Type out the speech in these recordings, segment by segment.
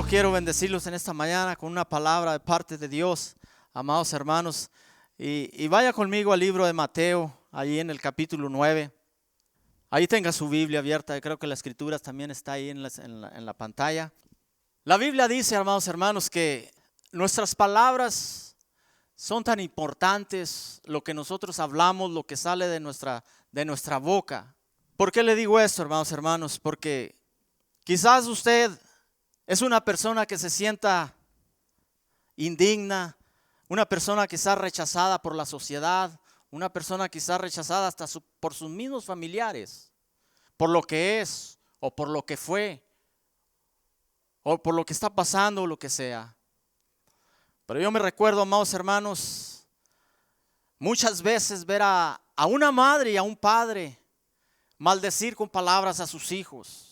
quiero bendecirlos en esta mañana con una palabra de parte de Dios, amados hermanos. Y vaya conmigo al libro de Mateo, ahí en el capítulo 9. Ahí tenga su Biblia abierta, creo que la escritura también está ahí en la pantalla. La Biblia dice, amados hermanos, que nuestras palabras son tan importantes, lo que nosotros hablamos, lo que sale de nuestra boca. ¿Por qué le digo esto, hermanos? Porque quizás usted es una persona que se sienta indigna, una persona quizás rechazada por la sociedad, una persona quizás rechazada hasta por sus mismos familiares, por lo que es o por lo que fue o por lo que está pasando o lo que sea. Pero yo me recuerdo, amados hermanos, muchas veces ver a una madre y a un padre maldecir con palabras a sus hijos.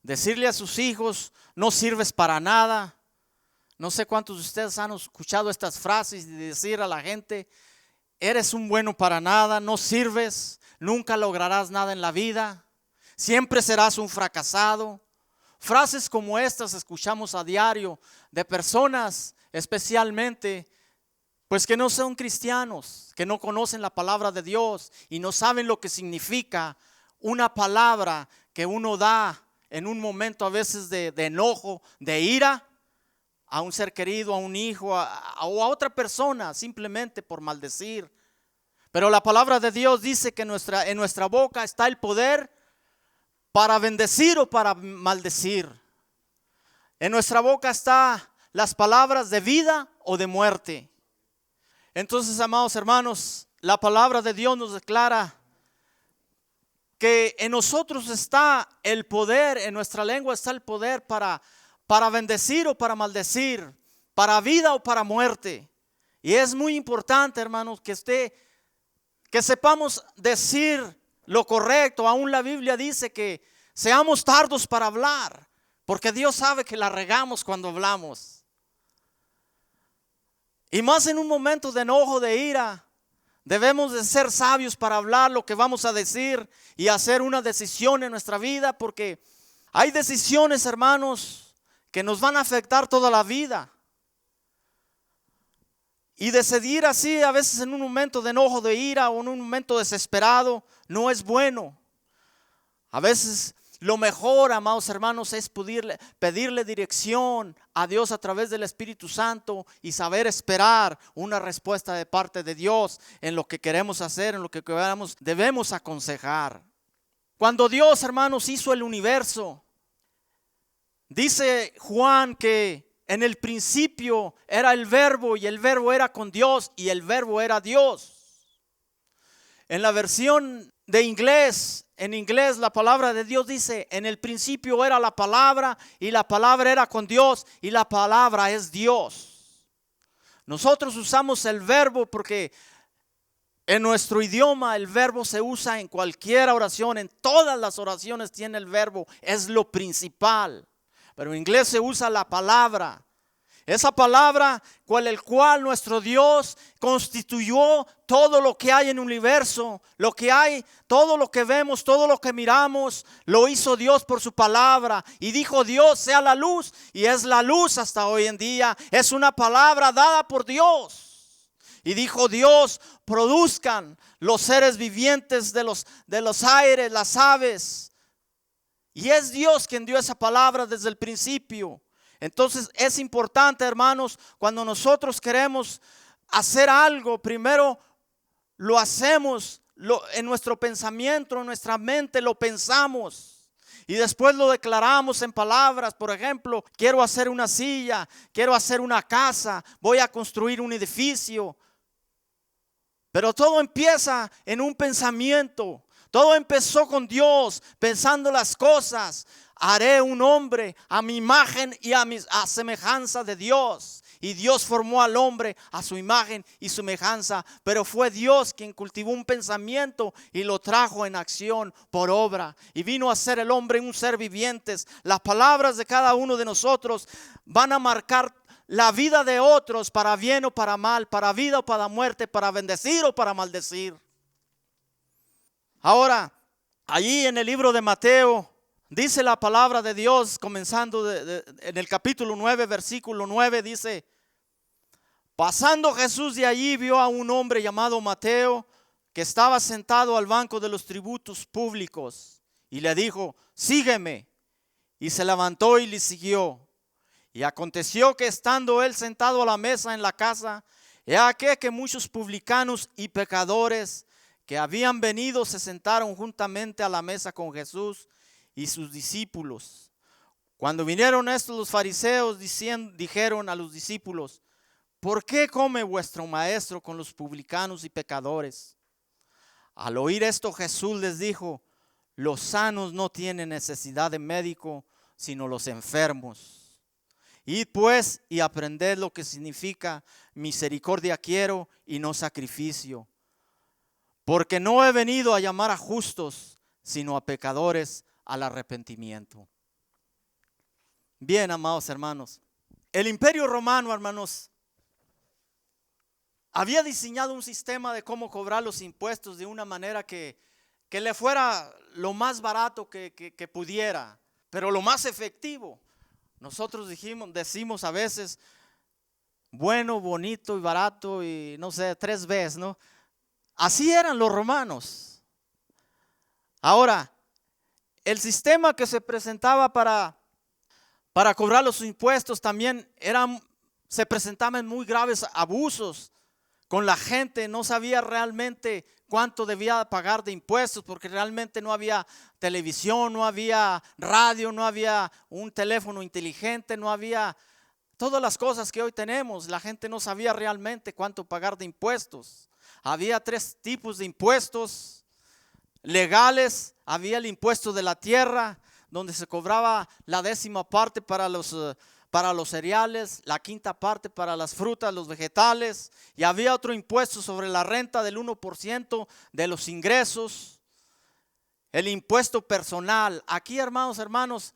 Decirle a sus hijos, no sirves para nada. No sé cuántos de ustedes han escuchado estas frases de decir a la gente, eres un bueno para nada, no sirves, nunca lograrás nada en la vida, siempre serás un fracasado. Frases como estas escuchamos a diario de personas especialmente pues que no son cristianos, que no conocen la palabra de Dios y no saben lo que significa una palabra que uno da en un momento a veces de enojo, de ira, a un ser querido, a un hijo, o a otra persona, simplemente por maldecir. Pero la palabra de Dios dice que en nuestra boca está el poder para bendecir o para maldecir. En nuestra boca están las palabras de vida o de muerte. Entonces, amados hermanos, la palabra de Dios nos declara que en nosotros está el poder, en nuestra lengua está el poder para bendecir o para maldecir, para vida o para muerte. Y es muy importante, hermanos, que sepamos decir lo correcto. Aún la Biblia dice que seamos tardos para hablar, porque Dios sabe que la regamos cuando hablamos. Y más en un momento de enojo, de ira, debemos de ser sabios para hablar lo que vamos a decir y hacer una decisión en nuestra vida, porque hay decisiones, hermanos, que nos van a afectar toda la vida. Y decidir así a veces en un momento de enojo, de ira o en un momento desesperado no es bueno. A veces lo mejor, amados hermanos, es pedirle dirección a Dios a través del Espíritu Santo y saber esperar una respuesta de parte de Dios en lo que queremos hacer, en lo que debemos aconsejar. Cuando Dios, hermanos, hizo el universo, dice Juan que en el principio era el Verbo y el Verbo era con Dios y el Verbo era Dios. En la versión de inglés, en inglés la palabra de Dios dice, en el principio era la palabra y la palabra era con Dios y la palabra es Dios. Nosotros usamos el verbo porque en nuestro idioma el verbo se usa en cualquier oración, en todas las oraciones tiene el verbo, es lo principal. Pero en inglés se usa la palabra. Esa palabra con el cual nuestro Dios constituyó todo lo que hay en el universo, lo que hay, todo lo que vemos, todo lo que miramos, lo hizo Dios por su palabra. Y dijo Dios, sea la luz, y es la luz hasta hoy en día. Es una palabra dada por Dios. Y dijo Dios, produzcan los seres vivientes de los aires, las aves. Y es Dios quien dio esa palabra desde el principio. Entonces es importante, hermanos, cuando nosotros queremos hacer algo, primero lo hacemos en nuestro pensamiento, en nuestra mente lo pensamos y después lo declaramos en palabras. Por ejemplo, quiero hacer una silla, quiero hacer una casa, voy a construir un edificio. Pero todo empieza en un pensamiento. Todo empezó con Dios pensando las cosas. Haré un hombre a mi imagen y a semejanza de Dios. Y Dios formó al hombre a su imagen y semejanza. Pero fue Dios quien cultivó un pensamiento y lo trajo en acción por obra. Y vino a ser el hombre un ser viviente. Las palabras de cada uno de nosotros van a marcar la vida de otros para bien o para mal, para vida o para muerte, para bendecir o para maldecir. Ahora, allí en el libro de Mateo, Dice la palabra de Dios, comenzando en el capítulo 9, versículo 9, dice: pasando Jesús de allí, vio a un hombre llamado Mateo, que estaba sentado al banco de los tributos públicos, y le dijo: sígueme. Y se levantó y le siguió. Y aconteció que estando él sentado a la mesa en la casa, he aquí que muchos publicanos y pecadores que habían venido se sentaron juntamente a la mesa con Jesús y sus discípulos. Cuando vinieron estos, los fariseos dijeron a los discípulos: ¿por qué come vuestro maestro con los publicanos y pecadores? Al oír esto, Jesús les dijo: los sanos no tienen necesidad de médico, sino los enfermos. Id pues y aprended lo que significa misericordia quiero y no sacrificio. Porque no he venido a llamar a justos, sino a pecadores al arrepentimiento. Bien, amados hermanos, el Imperio Romano, hermanos, había diseñado un sistema de cómo cobrar los impuestos de una manera que le fuera lo más barato que pudiera, pero lo más efectivo. Nosotros decimos a veces bueno, bonito y barato y no sé, 3 veces, ¿no? Así eran los romanos. Ahora, el sistema que se presentaba para cobrar los impuestos también se presentaban muy graves abusos con la gente. No sabía realmente cuánto debía pagar de impuestos, porque realmente no había televisión, no había radio, no había un teléfono inteligente, no había todas las cosas que hoy tenemos. La gente no sabía realmente cuánto pagar de impuestos. Había 3 tipos de impuestos legales. Había el impuesto de la tierra, donde se cobraba la 10ª parte para los cereales, la 5ª parte para las frutas, los vegetales, y había otro impuesto sobre la renta del 1% de los ingresos, el impuesto personal. Aquí, hermanos,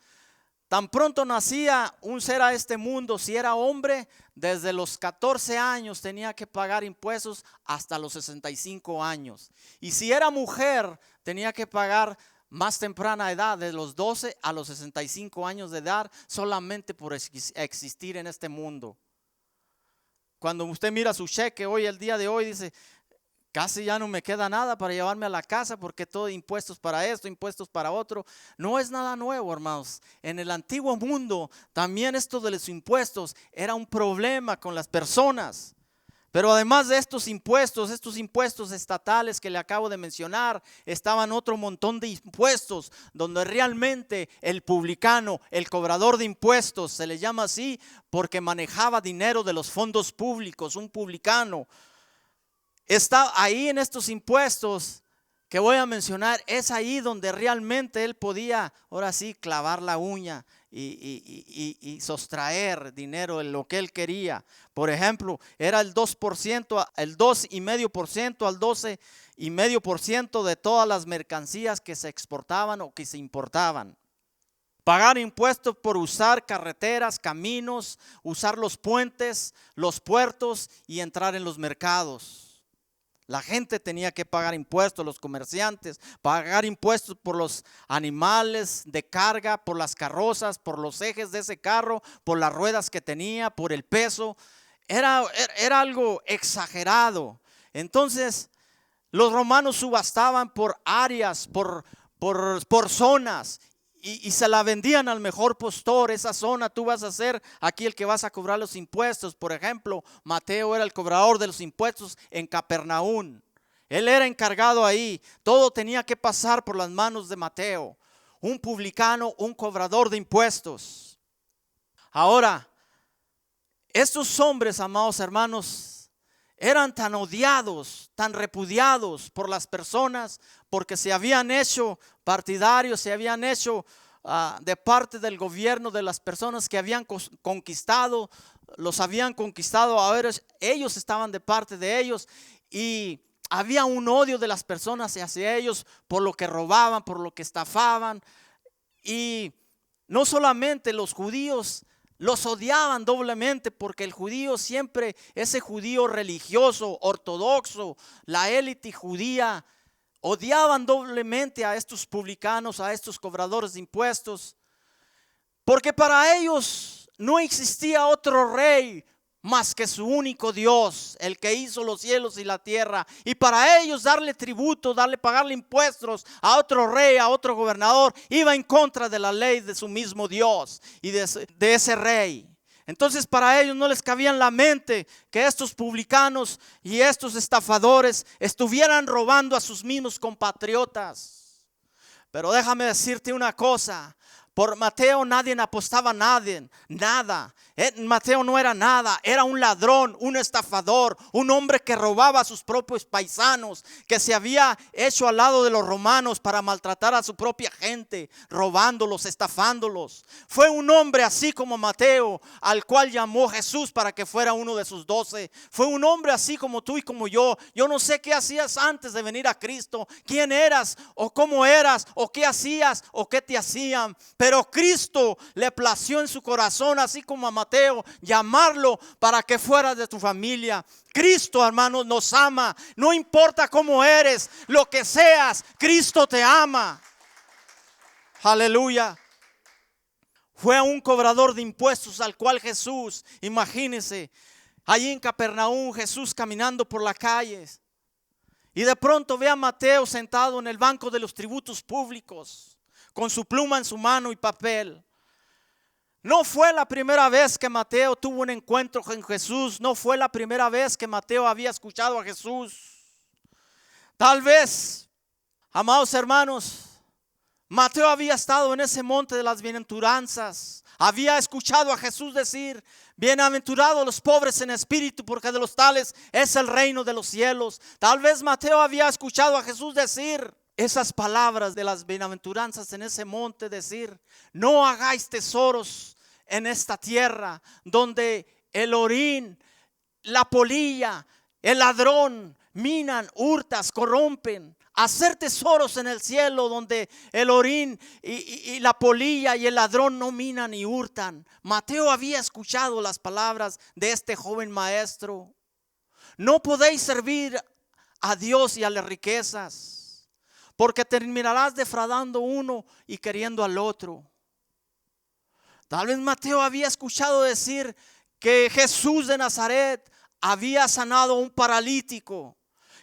tan pronto nacía un ser a este mundo, si era hombre, desde los 14 años tenía que pagar impuestos hasta los 65 años. Y si era mujer, tenía que pagar más temprana edad, de los 12 a los 65 años de edad, solamente por existir en este mundo. Cuando usted mira su cheque hoy, el día de hoy, dice: casi ya no me queda nada para llevarme a la casa, porque todo impuestos para esto, impuestos para otro. No es nada nuevo, hermanos. En el antiguo mundo también esto de los impuestos era un problema con las personas. Pero además de estos impuestos estatales que le acabo de mencionar, estaban otro montón de impuestos donde realmente el publicano, el cobrador de impuestos, se le llama así porque manejaba dinero de los fondos públicos. Un publicano está ahí en estos impuestos que voy a mencionar. Es ahí donde realmente él podía, ahora sí, clavar la uña y sustraer dinero en lo que él quería. Por ejemplo, era el 2%, el 2,5% al 12,5% de todas las mercancías que se exportaban o que se importaban. Pagar impuestos por usar carreteras, caminos, usar los puentes, los puertos y entrar en los mercados. La gente tenía que pagar impuestos, los comerciantes, pagar impuestos por los animales de carga, por las carrozas, por los ejes de ese carro, por las ruedas que tenía, por el peso. Era algo exagerado. Entonces, los romanos subastaban por áreas, por zonas. Y se la vendían al mejor postor. Esa zona tú vas a ser aquí el que vas a cobrar los impuestos. Por ejemplo, Mateo era el cobrador de los impuestos en Capernaum. Él era encargado ahí. Todo tenía que pasar por las manos de Mateo, un publicano, un cobrador de impuestos. Ahora, estos hombres, amados hermanos, eran tan odiados, tan repudiados por las personas, porque se habían hecho partidarios, se habían hecho de parte del gobierno, de las personas que habían conquistado, los habían conquistado. Ahora ellos estaban de parte de ellos, y había un odio de las personas hacia ellos por lo que robaban, por lo que estafaban. Y no solamente los judíos los odiaban doblemente, porque el judío siempre, ese judío religioso, ortodoxo, la élite judía, odiaban doblemente a estos publicanos, a estos cobradores de impuestos, porque para ellos no existía otro rey más que su único Dios, el que hizo los cielos y la tierra. Y para ellos darle tributo, pagarle impuestos a otro rey, a otro gobernador, iba en contra de la ley de su mismo Dios y de ese rey. Entonces para ellos no les cabía en la mente que estos publicanos y estos estafadores estuvieran robando a sus mismos compatriotas. Pero déjame decirte una cosa. Por Mateo nadie apostaba nada. Mateo no era nada, era un ladrón, un estafador, un hombre que robaba a sus propios paisanos, que se había hecho al lado de los romanos para maltratar a su propia gente, robándolos, estafándolos. Fue un hombre así como Mateo, al cual llamó Jesús para que fuera uno de sus 12. Fue un hombre así como tú y como yo. Yo no sé qué hacías antes de venir a Cristo, quién eras o cómo eras o qué hacías o qué te hacían. Pero Cristo le plació en su corazón, así como a Mateo, llamarlo para que fuera de tu familia. Cristo, hermanos, nos ama. No importa cómo eres, lo que seas, Cristo te ama. Aleluya. Fue un cobrador de impuestos al cual Jesús, imagínense, allí en Capernaum, Jesús caminando por las calles. Y de pronto ve a Mateo sentado en el banco de los tributos públicos, con su pluma en su mano y papel. No fue la primera vez que Mateo tuvo un encuentro con Jesús. No fue la primera vez que Mateo había escuchado a Jesús. Tal vez, amados hermanos, Mateo había estado en ese monte de las bienaventuranzas. Había escuchado a Jesús decir: bienaventurados los pobres en espíritu, porque de los tales es el reino de los cielos. Tal vez Mateo había escuchado a Jesús decir esas palabras de las bienaventuranzas en ese monte, decir: no hagáis tesoros en esta tierra, donde el orín, la polilla, el ladrón minan, hurtas, corrompen. Hacer tesoros en el cielo, donde el orín y la polilla y el ladrón no minan ni hurtan. Mateo había escuchado las palabras de este joven maestro. No podéis servir a Dios y a las riquezas, porque terminarás defraudando uno y queriendo al otro. Tal vez Mateo había escuchado decir que Jesús de Nazaret había sanado a un paralítico,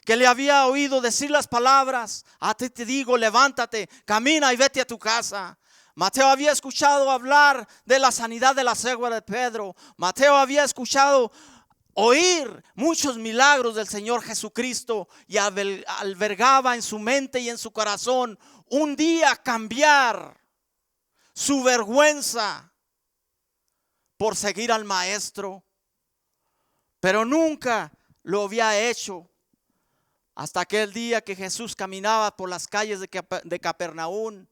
que le había oído decir las palabras: a ti te digo, levántate, camina y vete a tu casa. Mateo había escuchado hablar de la sanidad de la suegra de Pedro. Mateo había escuchado oír muchos milagros del Señor Jesucristo y albergaba en su mente y en su corazón un día cambiar su vergüenza por seguir al maestro. Pero nunca lo había hecho hasta aquel día que Jesús caminaba por las calles de Capernaum.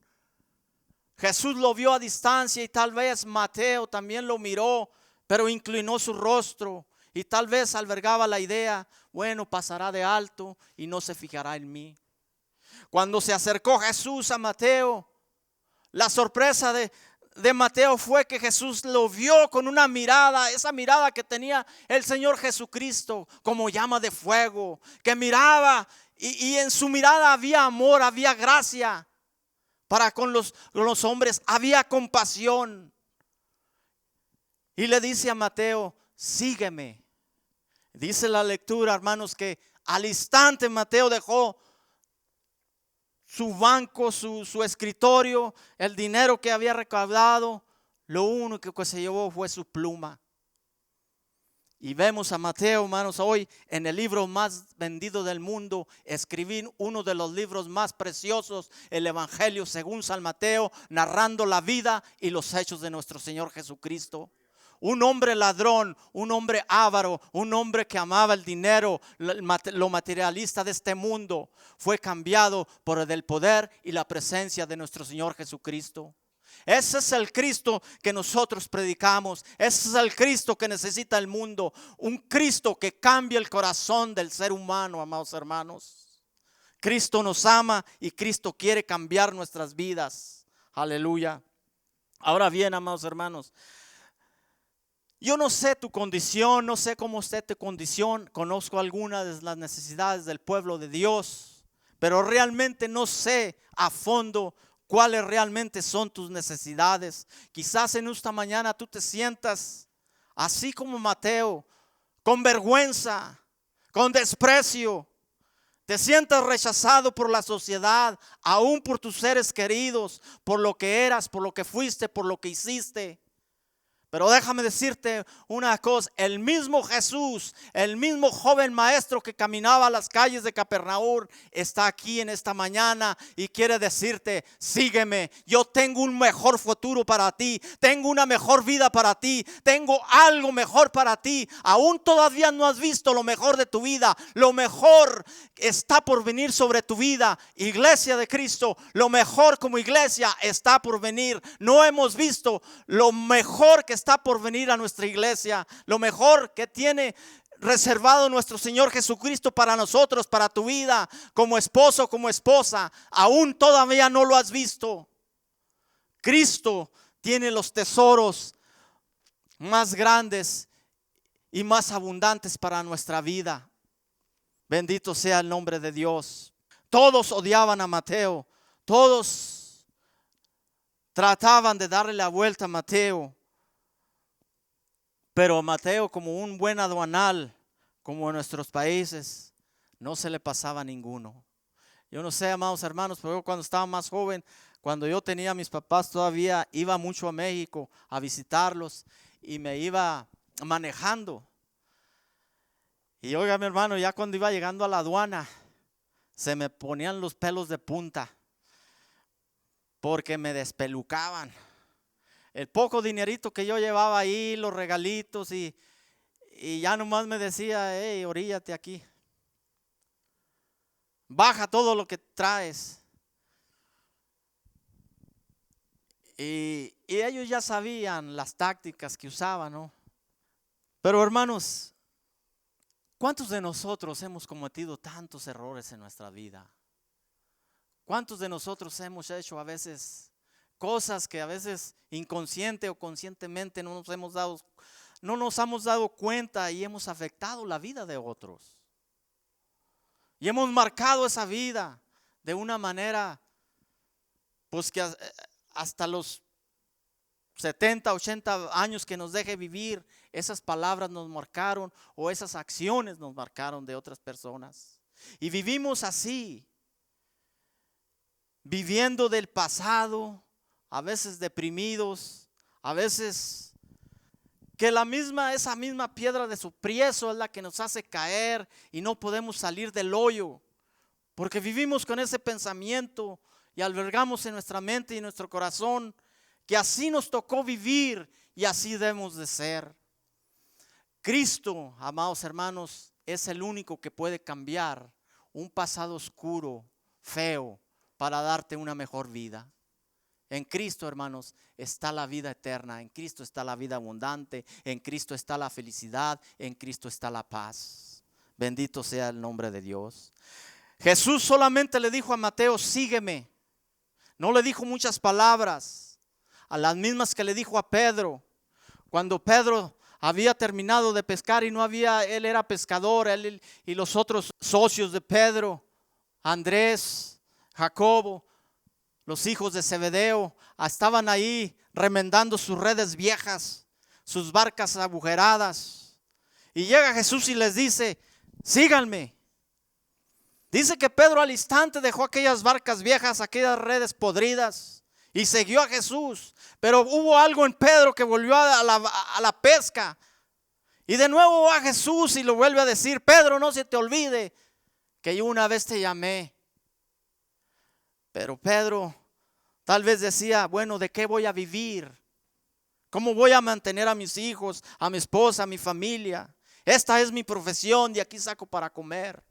Jesús lo vio a distancia y tal vez Mateo también lo miró, pero inclinó su rostro y tal vez albergaba la idea: bueno, pasará de alto y no se fijará en mí. Cuando se acercó Jesús a Mateo, la sorpresa de Mateo fue que Jesús lo vio con una mirada, esa mirada que tenía el Señor Jesucristo, como llama de fuego, que miraba y en su mirada había amor, había gracia para con los hombres, había compasión. Y le dice a Mateo: sígueme. Dice la lectura, hermanos, que al instante Mateo dejó su banco, su escritorio, el dinero que había recaudado. Lo único que se llevó fue su pluma. Y vemos a Mateo, hermanos, hoy en el libro más vendido del mundo, escribir uno de los libros más preciosos, el Evangelio según San Mateo, narrando la vida y los hechos de nuestro Señor Jesucristo. Un hombre ladrón, un hombre avaro, un hombre que amaba el dinero, lo materialista de este mundo, fue cambiado por el poder y la presencia de nuestro Señor Jesucristo. Ese es el Cristo que nosotros predicamos. Ese es el Cristo que necesita el mundo. Un Cristo que cambia el corazón del ser humano, amados hermanos. Cristo nos ama y Cristo quiere cambiar nuestras vidas. Aleluya. Ahora bien, amados hermanos, yo no sé tu condición, no sé cómo esté tu condición. Conozco algunas de las necesidades del pueblo de Dios, pero realmente no sé a fondo cuáles realmente son tus necesidades. Quizás en esta mañana tú te sientas así como Mateo, con vergüenza, con desprecio. Te sientas rechazado por la sociedad, aún por tus seres queridos, por lo que eras, por lo que fuiste, por lo que hiciste. Pero déjame decirte una cosa, el mismo Jesús, el mismo joven maestro que caminaba a las calles de Capernaum, está aquí en esta mañana y quiere decirte, sígueme, yo tengo un mejor futuro para ti, tengo una mejor vida para ti, tengo algo mejor para ti. Aún todavía no has visto lo mejor de tu vida, lo mejor está por venir sobre tu vida. Iglesia de Cristo, lo mejor como iglesia está por venir. No hemos visto lo mejor que está por venir a nuestra iglesia, lo mejor que tiene reservado nuestro Señor Jesucristo para nosotros, para tu vida, como esposo, como esposa. Aún todavía no lo has visto. Cristo tiene los tesoros más grandes y más abundantes para nuestra vida. Bendito sea el nombre de Dios. Todos odiaban a Mateo, todos trataban de darle la vuelta a Mateo. Pero Mateo, como un buen aduanal, como en nuestros países, no se le pasaba a ninguno. Yo no sé, amados hermanos, pero yo cuando estaba más joven, cuando yo tenía a mis papás todavía, iba mucho a México a visitarlos y me iba manejando. Y oiga, mi hermano, ya cuando iba llegando a la aduana, se me ponían los pelos de punta porque me despelucaban. El poco dinerito que yo llevaba ahí, los regalitos y ya nomás me decía, hey, oríllate aquí. Baja todo lo que traes. Y ellos ya sabían las tácticas que usaban, ¿no? Pero hermanos, ¿cuántos de nosotros hemos cometido tantos errores en nuestra vida? ¿Cuántos de nosotros hemos hecho a veces cosas que a veces inconsciente o conscientemente no nos hemos dado cuenta y hemos afectado la vida de otros? Y hemos marcado esa vida de una manera, pues que hasta los 70, 80 años que nos deje vivir, esas palabras nos marcaron o esas acciones nos marcaron de otras personas. Y vivimos así, viviendo del pasado, a veces deprimidos, a veces que esa misma piedra de tropiezo es la que nos hace caer y no podemos salir del hoyo, porque vivimos con ese pensamiento y albergamos en nuestra mente y en nuestro corazón que así nos tocó vivir y así debemos de ser. Cristo, amados hermanos, es el único que puede cambiar un pasado oscuro, feo, para darte una mejor vida. En Cristo, hermanos, está la vida eterna, en Cristo está la vida abundante, en Cristo está la felicidad, en Cristo está la paz. Bendito sea el nombre de Dios. Jesús solamente le dijo a Mateo, sígueme. No le dijo muchas palabras, a las mismas que le dijo a Pedro. Cuando Pedro había terminado de pescar y él era pescador, él y los otros socios de Pedro, Andrés, Jacobo, los hijos de Zebedeo, estaban ahí remendando sus redes viejas, sus barcas agujeradas. Y llega Jesús y les dice, síganme. Dice que Pedro al instante dejó aquellas barcas viejas, aquellas redes podridas y siguió a Jesús. Pero hubo algo en Pedro que volvió a la pesca. Y de nuevo va a Jesús y lo vuelve a decir, Pedro, no se te olvide que yo una vez te llamé. Pero Pedro tal vez decía, bueno, ¿de qué voy a vivir? ¿Cómo voy a mantener a mis hijos, a mi esposa, a mi familia? Esta es mi profesión, de aquí saco para comer.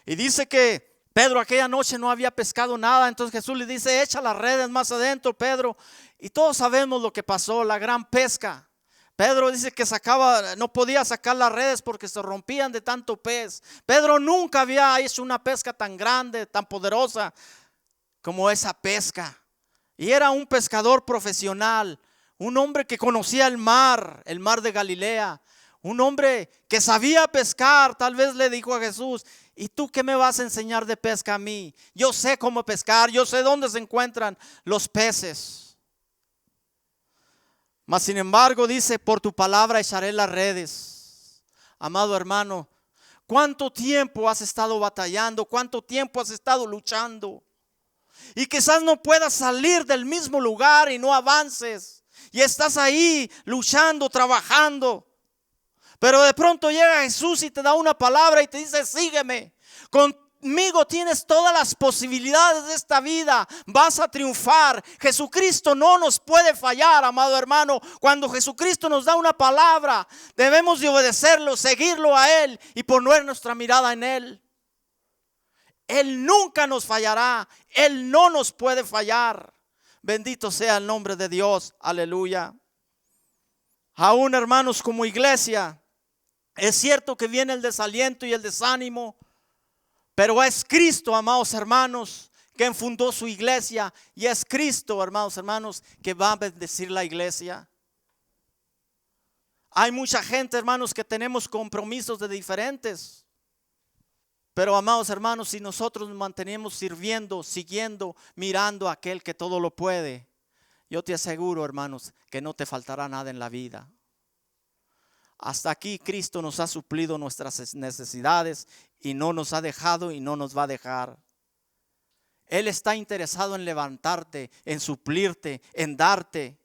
Y dice que Pedro aquella noche no había pescado nada, entonces Jesús le dice, echa las redes más adentro, Pedro. Y todos sabemos lo que pasó, la gran pesca. Pedro dice que no podía sacar las redes porque se rompían de tanto pez. Pedro nunca había hecho una pesca tan grande, tan poderosa como esa pesca. Y era un pescador profesional, un hombre que conocía el mar de Galilea, un hombre que sabía pescar. Tal vez le dijo a Jesús, ¿Y tú qué me vas a enseñar de pesca a mí? Yo sé cómo pescar, yo sé dónde se encuentran los peces. Mas sin embargo dice, por tu palabra echaré las redes. Amado hermano, ¿cuánto tiempo has estado batallando? ¿Cuánto tiempo has estado luchando? Y quizás no puedas salir del mismo lugar y no avances. Y estás ahí luchando, trabajando. Pero de pronto llega Jesús y te da una palabra y te dice, sígueme. Conmigo tienes todas las posibilidades de esta vida. Vas a triunfar. Jesucristo no nos puede fallar, amado hermano. Cuando Jesucristo nos da una palabra, debemos de obedecerlo, seguirlo a Él y poner nuestra mirada en Él. Él nunca nos fallará. Él no nos puede fallar. Bendito sea el nombre de Dios. Aleluya. Aún, hermanos, como iglesia, es cierto que viene el desaliento y el desánimo, pero es Cristo, amados hermanos, quien fundó su iglesia, y es Cristo, hermanos, que va a bendecir la iglesia. Hay mucha gente, hermanos, que tenemos compromisos de diferentes. Pero, amados hermanos, si nosotros nos mantenemos sirviendo, siguiendo, mirando a aquel que todo lo puede, yo te aseguro, hermanos, que no te faltará nada en la vida. Hasta aquí Cristo nos ha suplido nuestras necesidades y no nos ha dejado y no nos va a dejar. Él está interesado en levantarte, en suplirte, en darte.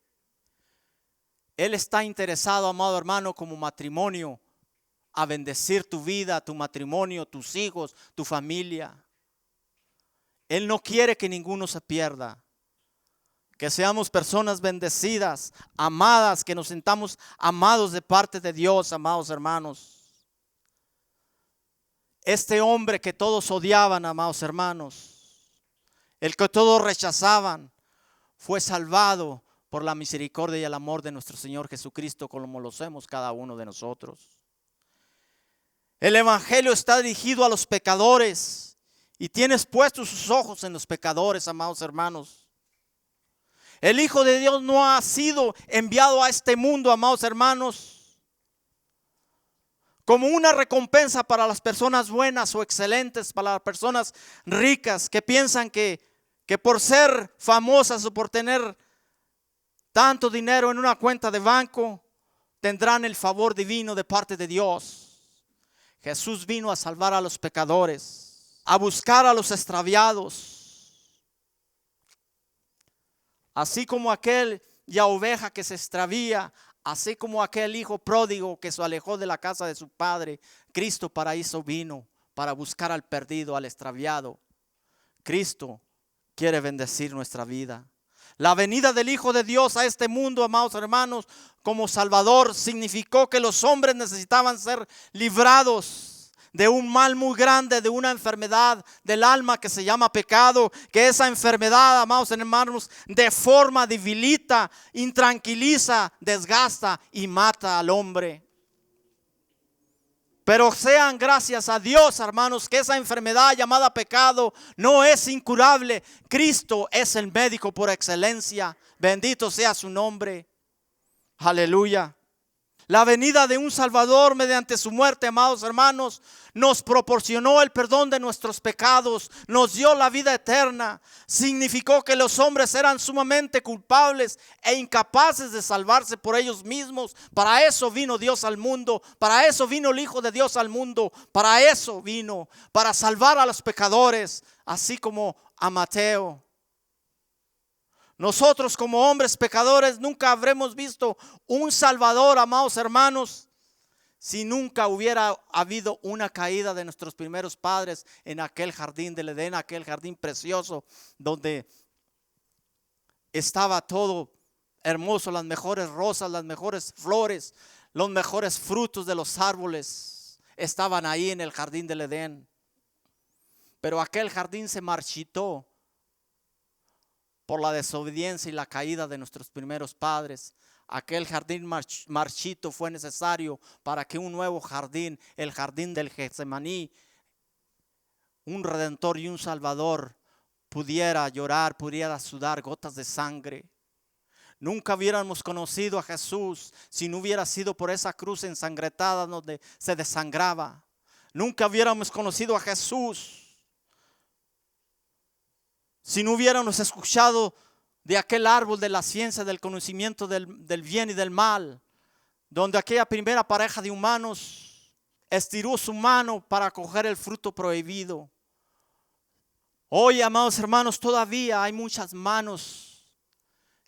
Él está interesado, amado hermano, como matrimonio, a bendecir tu vida, tu matrimonio, tus hijos, tu familia. Él no quiere que ninguno se pierda. Que seamos personas bendecidas, amadas, que nos sintamos amados de parte de Dios, amados hermanos. Este hombre que todos odiaban, amados hermanos, el que todos rechazaban, fue salvado por la misericordia y el amor de nuestro Señor Jesucristo, como lo hacemos cada uno de nosotros. El evangelio está dirigido a los pecadores y tienes puestos sus ojos en los pecadores, amados hermanos. El Hijo de Dios no ha sido enviado a este mundo, amados hermanos, como una recompensa para las personas buenas o excelentes, para las personas ricas que piensan que por ser famosas o por tener tanto dinero en una cuenta de banco, tendrán el favor divino de parte de Dios. Jesús vino a salvar a los pecadores, a buscar a los extraviados. Así como aquella oveja que se extravía, así como aquel hijo pródigo que se alejó de la casa de su padre, Cristo para eso vino, para buscar al perdido, al extraviado. Cristo quiere bendecir nuestra vida. La venida del Hijo de Dios a este mundo, amados hermanos, como Salvador, significó que los hombres necesitaban ser librados de un mal muy grande, de una enfermedad del alma que se llama pecado, que esa enfermedad, amados hermanos, deforma, debilita, intranquiliza, desgasta y mata al hombre. Pero sean gracias a Dios, hermanos, que esa enfermedad llamada pecado no es incurable. Cristo es el médico por excelencia. Bendito sea su nombre. Aleluya. La venida de un Salvador mediante su muerte, amados hermanos, nos proporcionó el perdón de nuestros pecados, nos dio la vida eterna. Significó que los hombres eran sumamente culpables e incapaces de salvarse por ellos mismos. Para eso vino Dios al mundo, para eso vino el Hijo de Dios al mundo, para eso vino, para salvar a los pecadores, así como a Mateo. Nosotros como hombres pecadores nunca habremos visto un Salvador, amados hermanos, si nunca hubiera habido una caída de nuestros primeros padres en aquel jardín del Edén, aquel jardín precioso donde estaba todo hermoso, las mejores rosas, las mejores flores, los mejores frutos de los árboles estaban ahí en el jardín del Edén. Pero aquel jardín se marchitó por la desobediencia y la caída de nuestros primeros padres. Aquel jardín marchito fue necesario para que un nuevo jardín, el jardín del Getsemaní, un redentor y un salvador, pudiera llorar, pudiera sudar gotas de sangre. Nunca hubiéramos conocido a Jesús si no hubiera sido por esa cruz ensangrentada donde se desangraba. Nunca hubiéramos conocido a Jesús si no hubiéramos escuchado de aquel árbol de la ciencia del conocimiento del bien y del mal, donde aquella primera pareja de humanos estiró su mano para coger el fruto prohibido. Hoy, amados hermanos, todavía hay muchas manos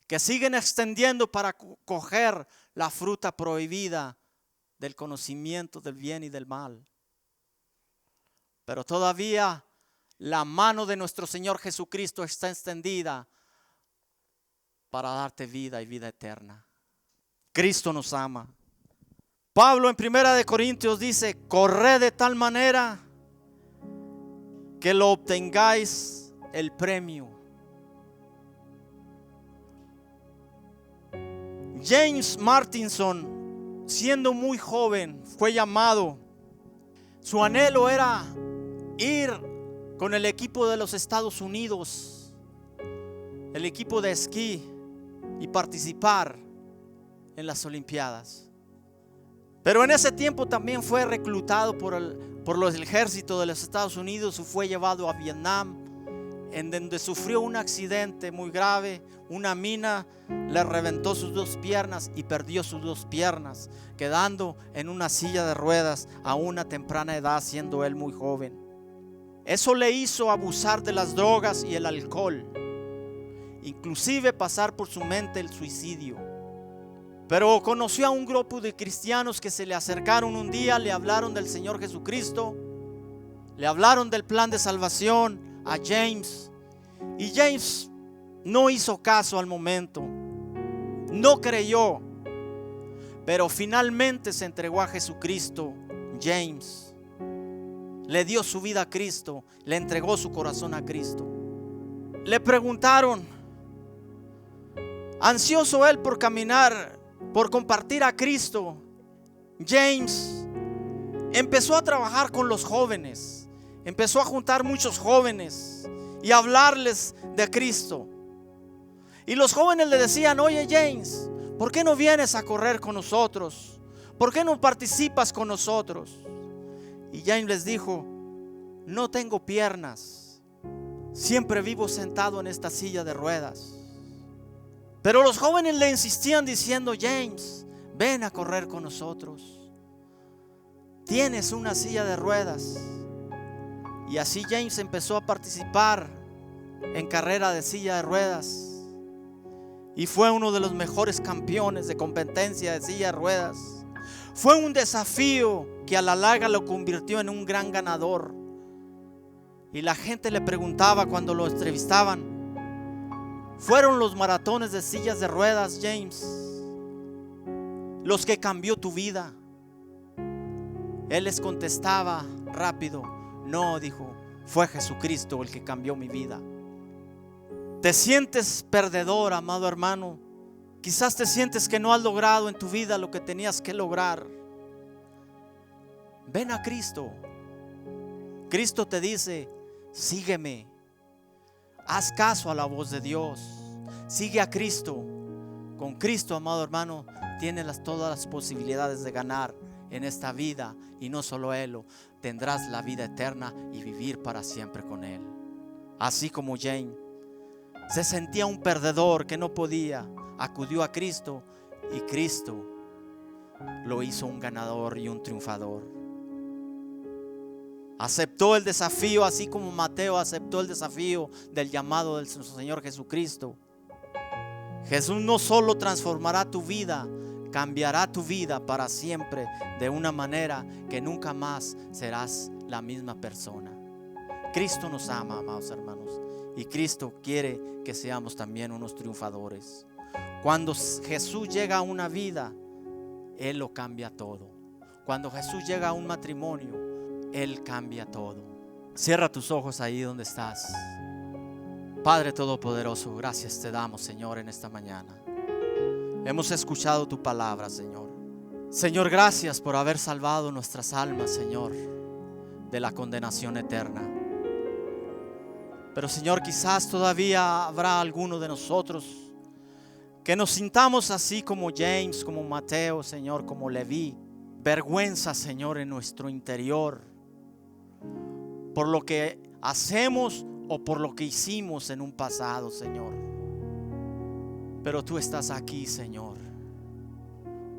que siguen extendiendo para coger la fruta prohibida del conocimiento del bien y del mal. Pero todavía la mano de nuestro Señor Jesucristo está extendida para darte vida y vida eterna. Cristo nos ama. Pablo en 1 Corintios dice: corred de tal manera que lo obtengáis el premio. James Martinson, siendo muy joven, fue llamado. Su anhelo era ir con el equipo de los Estados Unidos, el equipo de esquí, y participar en las Olimpiadas. Pero en ese tiempo también fue reclutado por el ejército de los Estados Unidos y fue llevado a Vietnam, en donde sufrió un accidente muy grave. Una mina le reventó sus dos piernas y perdió sus dos piernas, quedando en una silla de ruedas a una temprana edad, siendo él muy joven. Eso le hizo abusar de las drogas y el alcohol, inclusive pasar por su mente el suicidio. Pero conoció a un grupo de cristianos que se le acercaron un día, le hablaron del Señor Jesucristo, le hablaron del plan de salvación a James, y James no hizo caso al momento, no creyó, pero finalmente se entregó a Jesucristo. James le dio su vida a Cristo, le entregó su corazón a Cristo. Le preguntaron, ansioso él por caminar, por compartir a Cristo, James empezó a trabajar con los jóvenes, empezó a juntar muchos jóvenes y hablarles de Cristo. Y los jóvenes le decían: oye James, ¿por qué no vienes a correr con nosotros? ¿Por qué no participas con nosotros? Y James les dijo: no tengo piernas, siempre vivo sentado en esta silla de ruedas. Pero los jóvenes le insistían diciendo: James, ven a correr con nosotros, tienes una silla de ruedas. Y así James empezó a participar en carrera de silla de ruedas y fue uno de los mejores campeones de competencia de silla de ruedas. Fue un desafío que a la larga lo convirtió en un gran ganador. Y la gente le preguntaba cuando lo entrevistaban: ¿fueron los maratones de sillas de ruedas, James, los que cambió tu vida? Él les contestaba rápido: no, dijo, fue Jesucristo el que cambió mi vida. ¿Te sientes perdedor, amado hermano? Quizás te sientes que no has logrado en tu vida lo que tenías que lograr. Ven a Cristo. Cristo te dice: sígueme. Haz caso a la voz de Dios. Sigue a Cristo. Con Cristo, amado hermano, tienes todas las posibilidades de ganar en esta vida. Y no solo Él, tendrás la vida eterna y vivir para siempre con Él. Así como James se sentía un perdedor que no podía, acudió a Cristo y Cristo lo hizo un ganador y un triunfador. Aceptó el desafío, así como Mateo aceptó el desafío del llamado del Señor Jesucristo. Jesús no solo transformará tu vida, cambiará tu vida para siempre de una manera que nunca más serás la misma persona. Cristo nos ama, amados hermanos, y Cristo quiere que seamos también unos triunfadores. Cuando Jesús llega a una vida, Él lo cambia todo. Cuando Jesús llega a un matrimonio, Él cambia todo. Cierra tus ojos ahí donde estás. Padre Todopoderoso, gracias te damos, Señor, en esta mañana. Hemos escuchado tu palabra, Señor. Señor, gracias por haber salvado nuestras almas, Señor, de la condenación eterna. Pero, Señor, quizás todavía habrá alguno de nosotros que nos sintamos así como James, como Mateo, Señor, como Leví. Vergüenza, Señor, en nuestro interior. por lo que hacemos o por lo que hicimos en un pasado, Señor. Pero tú estás aquí, Señor.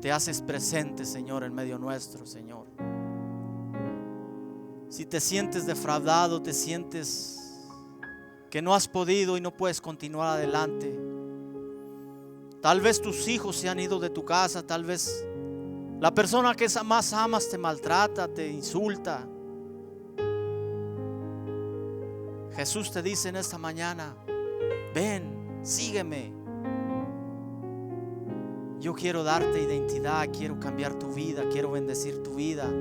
Te haces presente, Señor, en medio nuestro, Señor. Si te sientes defraudado, te sientes que no has podido y no puedes continuar adelante. Tal vez tus hijos se han ido de tu casa, tal vez la persona que más amas te maltrata, te insulta. Jesús te dice en esta mañana: ven, sígueme. Yo quiero darte identidad, quiero cambiar tu vida, quiero bendecir tu vida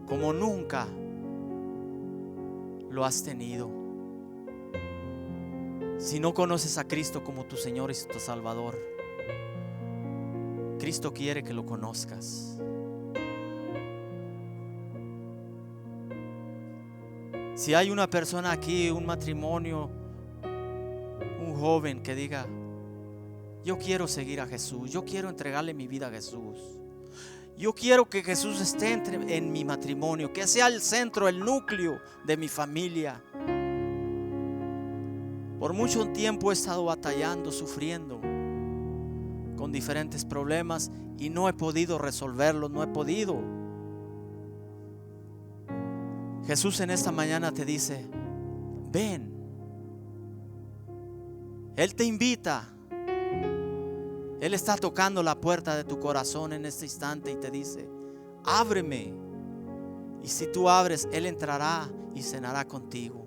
como nunca lo has tenido. Si no conoces a Cristo como tu Señor y tu Salvador, Cristo quiere que lo conozcas. Si hay una persona aquí, un matrimonio, un joven que diga: yo quiero seguir a Jesús, yo quiero entregarle mi vida a Jesús, yo quiero que Jesús esté en mi matrimonio, que sea el centro, el núcleo de mi familia. Por mucho tiempo he estado batallando, sufriendo con diferentes problemas y no he podido resolverlos, no he podido. Jesús en esta mañana te dice: ven. Él te invita. Él está tocando la puerta de tu corazón en este instante y te dice: ábreme. Y si tú abres, Él entrará y cenará contigo.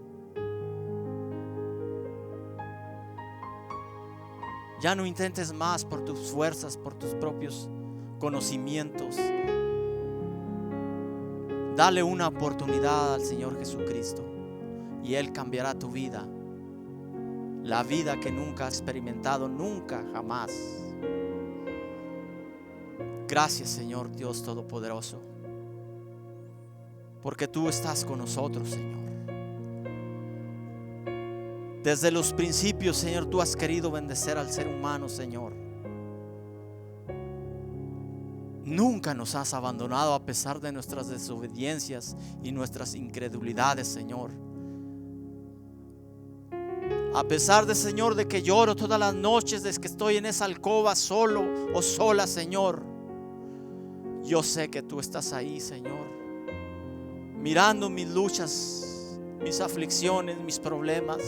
Ya no intentes más por tus fuerzas, por tus propios conocimientos. Dale una oportunidad al Señor Jesucristo y Él cambiará tu vida. La vida que nunca has experimentado, nunca, jamás. Gracias, Señor Dios Todopoderoso, porque tú estás con nosotros, Señor. Desde los principios, Señor, tú has querido bendecer al ser humano, Señor. Nunca nos has abandonado a pesar de nuestras desobediencias y nuestras incredulidades, Señor. A pesar de, Señor, de que lloro todas las noches desde que estoy en esa alcoba solo o sola, Señor, yo sé que tú estás ahí, Señor, mirando mis luchas, mis aflicciones, mis problemas.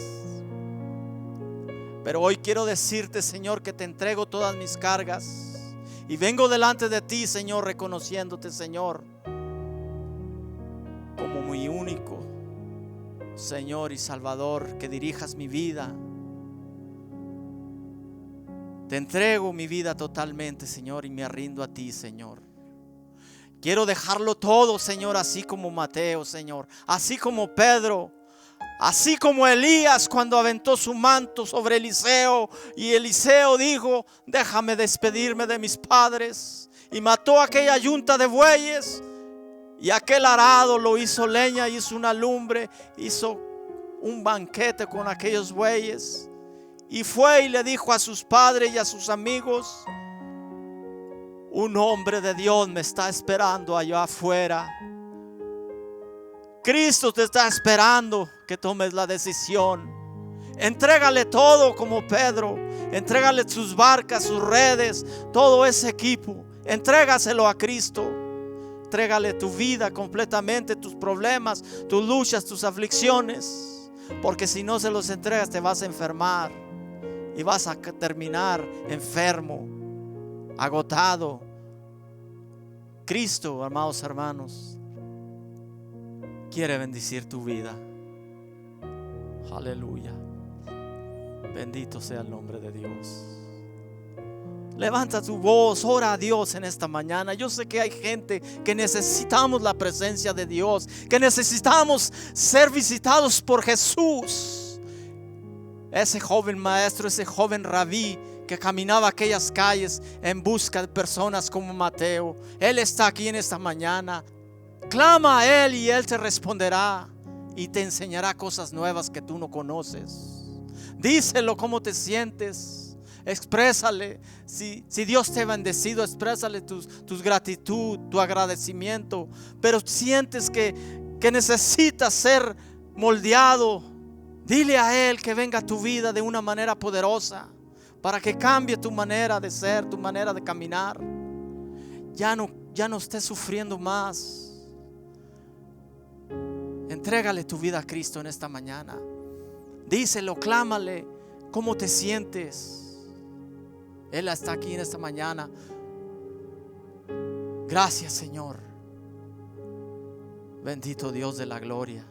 Pero hoy quiero decirte, Señor, que te entrego todas mis cargas y vengo delante de ti, Señor, reconociéndote, Señor, como mi único Señor y Salvador, que dirijas mi vida. Te entrego mi vida totalmente, Señor, y me arrindo a ti, Señor. Quiero dejarlo todo, Señor, así como Mateo, Señor, así como Pedro, así como Elías cuando aventó su manto sobre Eliseo y Eliseo dijo: déjame despedirme de mis padres, y mató aquella yunta de bueyes. Y aquel arado lo hizo leña, hizo una lumbre, hizo un banquete con aquellos bueyes. Y fue y le dijo a sus padres y a sus amigos: un hombre de Dios me está esperando allá afuera. Cristo te está esperando que tomes la decisión. Entrégale todo como Pedro. Entrégale sus barcas, sus redes, todo ese equipo. Entrégaselo a Cristo. Entrégale tu vida completamente, tus problemas, tus luchas, tus aflicciones. Porque si no se los entregas, te vas a enfermar y vas a terminar enfermo, agotado. Cristo, amados hermanos, quiere bendecir tu vida. Aleluya. Bendito sea el nombre de Dios. Levanta tu voz, ora a Dios en esta mañana. Yo sé que hay gente que necesitamos la presencia de Dios, que necesitamos ser visitados por Jesús. Ese joven maestro, ese joven rabí que caminaba aquellas calles en busca de personas como Mateo, Él está aquí en esta mañana. Clama a Él y Él te responderá y te enseñará cosas nuevas que tú no conoces. Díselo cómo te sientes. Exprésale. Si Dios te ha bendecido, exprésale tu gratitud, tu agradecimiento. Pero sientes que que necesitas ser moldeado, dile a Él que venga a tu vida de una manera poderosa, para que cambie tu manera de ser, tu manera de caminar. Ya no estés sufriendo más. Entrégale tu vida a Cristo en esta mañana. Díselo, clámale cómo te sientes. Él está aquí en esta mañana. Gracias, Señor. Bendito Dios de la gloria.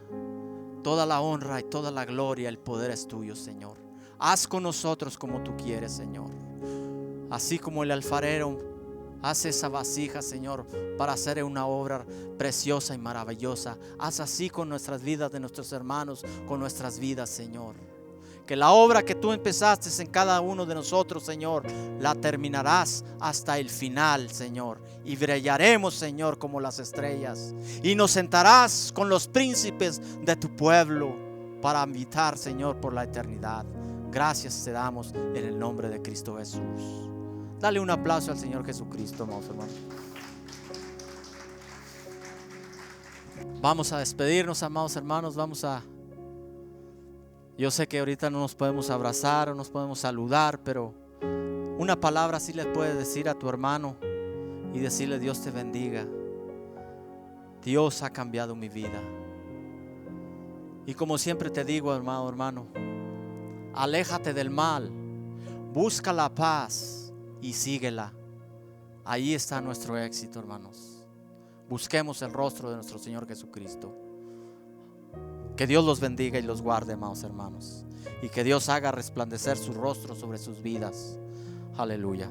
Toda la honra y toda la gloria, el poder es tuyo, Señor. Haz con nosotros como tú quieres, Señor. Así como el alfarero hace esa vasija, Señor, para hacer una obra preciosa y maravillosa. Haz así con nuestras vidas, de nuestros hermanos, con nuestras vidas, Señor. Que la obra que tú empezaste en cada uno de nosotros, Señor, la terminarás hasta el final, Señor. Y brillaremos, Señor, como las estrellas. Y nos sentarás con los príncipes de tu pueblo para habitar, Señor, por la eternidad. Gracias te damos en el nombre de Cristo Jesús. Dale un aplauso al Señor Jesucristo, amados hermanos. Vamos a despedirnos, amados hermanos. Yo sé que ahorita no nos podemos abrazar o nos podemos saludar, pero una palabra sí le puedes decir a tu hermano y decirle: Dios te bendiga. Dios ha cambiado mi vida. Y como siempre te digo, amado hermano, aléjate del mal, busca la paz y síguela. Ahí está nuestro éxito, hermanos. Busquemos el rostro de nuestro Señor Jesucristo. Que Dios los bendiga y los guarde, amados hermanos, y que Dios haga resplandecer su rostro sobre sus vidas. Aleluya.